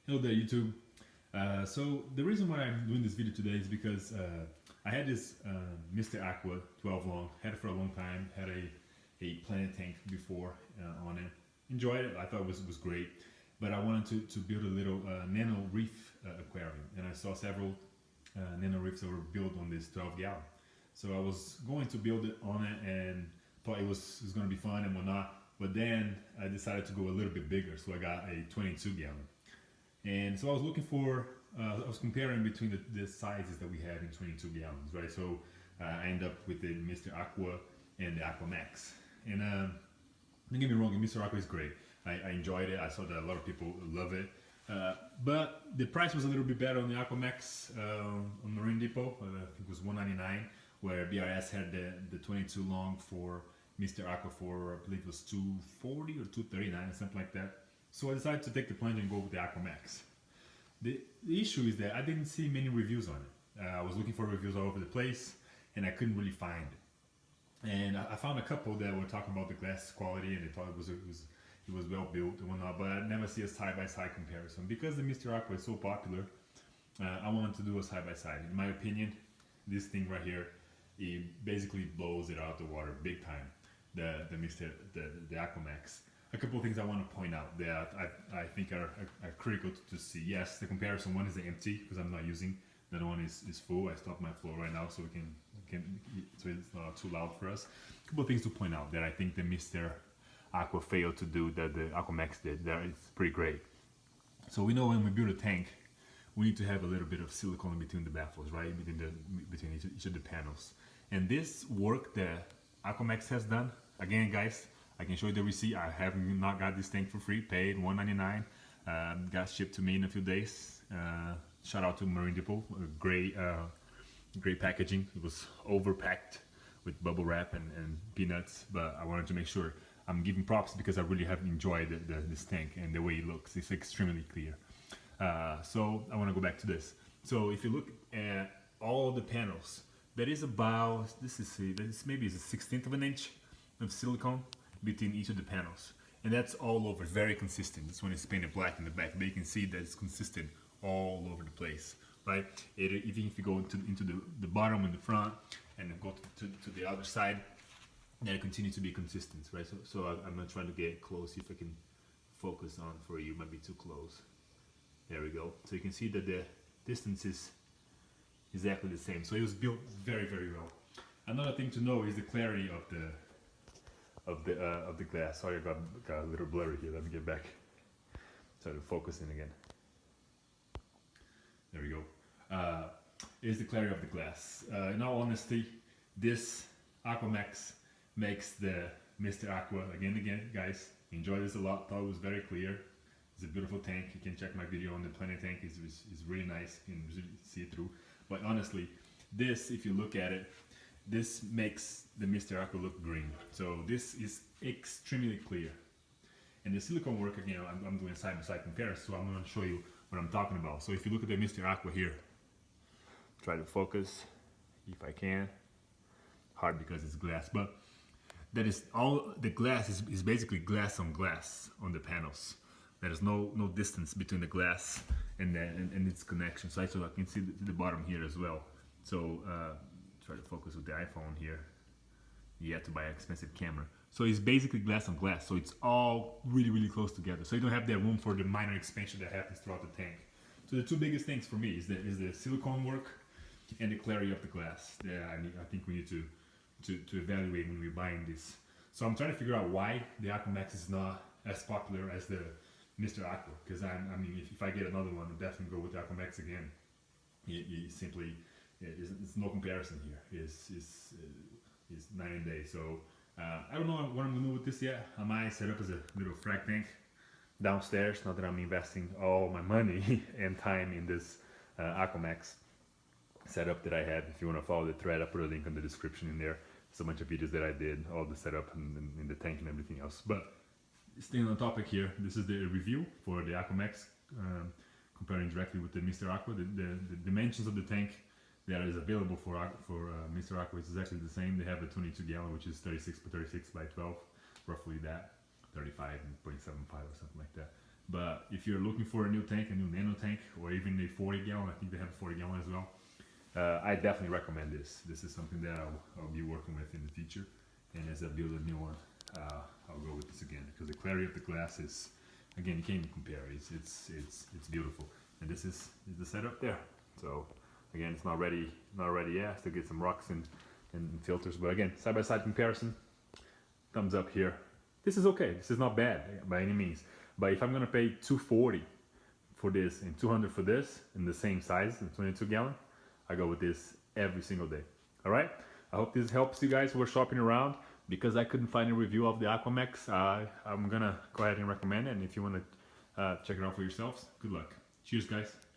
Hello there, YouTube. So the reason why I'm doing this video today is because I had this Mr. Aqua 12 long, had it for a long time, had a planet tank before on it. Enjoyed it, I thought it was great, but I wanted to build a little nano reef aquarium, and I saw several nano reefs that were built on this 12 gallon. So I was going to build it on it and thought it was going to be fun and whatnot, but then I decided to go a little bit bigger, so I got a 22 gallon. And so I was looking for, I was comparing between the sizes that we have in 22 gallons, right? So I ended up with the Mr. Aqua and the Aquamaxx. And don't get me wrong, the Mr. Aqua is great. I enjoyed it. I saw that a lot of people love it. But the price was a little bit better on the Aquamaxx on Marine Depot. I think it was $199, where BRS had the 22 long for Mr. Aqua for, I believe it was $240 or $239, something like that. So I decided to take the plunge and go with the Aquamaxx. The issue is that I didn't see many reviews on it. I was looking for reviews all over the place and I couldn't really find it. And I found a couple that were talking about the glass quality and they thought it was well built and whatnot, but I never see a side-by-side comparison. Because the Mr. Aqua is so popular, I wanted to do a side-by-side. In my opinion, this thing right here, it basically blows it out of the water big time, the Aquamaxx. A couple of things I want to point out that I think are critical to see. Yes, the comparison, one is the empty because I'm not using. The other one is full. I stopped my flow right now so we can so it's not too loud for us. A couple of things to point out that I think the Mr. Aqua failed to do that the Aquamaxx did. That it's pretty great. So we know when we build a tank, we need to have a little bit of silicone in between the baffles, right? Between each of the panels. And this work that Aquamaxx has done, again, guys. I can show you the receipt. I have not got this tank for free. Paid $199. Got shipped to me in a few days. Shout out to Marine Depot. Great packaging. It was overpacked with bubble wrap and peanuts. But I wanted to make sure I'm giving props because I really have enjoyed this tank and the way it looks. It's extremely clear. So I want to go back to this. So if you look at all the panels, there is about this maybe is a 1/16 of an inch of silicone between each of the panels, and that's all over, very consistent. This one is painted black in the back, but you can see that it's consistent all over the place, right? Even if you go into the bottom and the front and then go to the other side, then it continues to be consistent, right? So I'm gonna try to get close, see if I can focus on for you. Might be too close. There we go. So you can see that the distance is exactly the same. So it was built very, very well. Another thing to know is the clarity of the glass. Sorry, I got a little blurry here. Let me get back. Try to focus in again. There we go. Is the clarity of the glass. In all honesty, this Aquamaxx makes the Mr. Aqua again, guys. Enjoy this a lot. Thought it was very clear. It's a beautiful tank. You can check my video on the planet tank. It's really nice. You can really see it through. But honestly, this, if you look at it, this makes the Mr. Aqua look green. So this is extremely clear. And the silicone work, again, I'm doing side-by-side comparison, so I'm going to show you what I'm talking about. So if you look at the Mr. Aqua here, try to focus if I can. Hard because it's glass, but that is all. The glass is basically glass on the panels. There is no distance between the glass and its connection. So I can see the bottom here as well. So try to focus with the iPhone here. You have to buy an expensive camera. So it's basically glass on glass. So it's all really, really close together. So you don't have that room for the minor expansion that happens throughout the tank. So the two biggest things for me is the silicone work and the clarity of the glass. Yeah, I think we need to evaluate when we're buying this. So I'm trying to figure out why the Aquamaxx is not as popular as the Mr. Aqua. Because I mean, if I get another one, I'll definitely go with the Aquamaxx again. It simply, it's no comparison here. It's night and day. So I don't know what I'm gonna do with this yet. I might set up as a little frag tank downstairs. Not that I'm investing all my money and time in this Aquamaxx setup that I had. If you want to follow the thread, I'll put a link in the description in there. It's a bunch of videos that I did, all the setup in the tank and everything else. But staying on topic here, this is the review for the Aquamaxx, comparing directly with the Mr. Aqua. The dimensions of the tank that is available for Mr. Aqua is exactly the same. They have a 22 gallon, which is 36 by 36 by 12, roughly that, 35.75 or something like that. But if you're looking for a new tank, a new nano tank, or even a 40 gallon, I think they have a 40 gallon as well. I definitely recommend this. This is something that I'll be working with in the future. And as I build a new one, I'll go with this again, because the clarity of the glass is, again, you can't even compare. It's beautiful. And this is the setup there. So again, it's not ready yet. I still get some rocks and filters, but again, side by side comparison, thumbs up here. This is okay. This is not bad by any means. But if I'm gonna pay $240 for this and $200 for this in the same size, the 22 gallon, I go with this every single day. All right. I hope this helps you guys who are shopping around. Because I couldn't find a review of the Aquamaxx, I'm gonna go ahead and recommend it. And if you want to check it out for yourselves, good luck. Cheers, guys.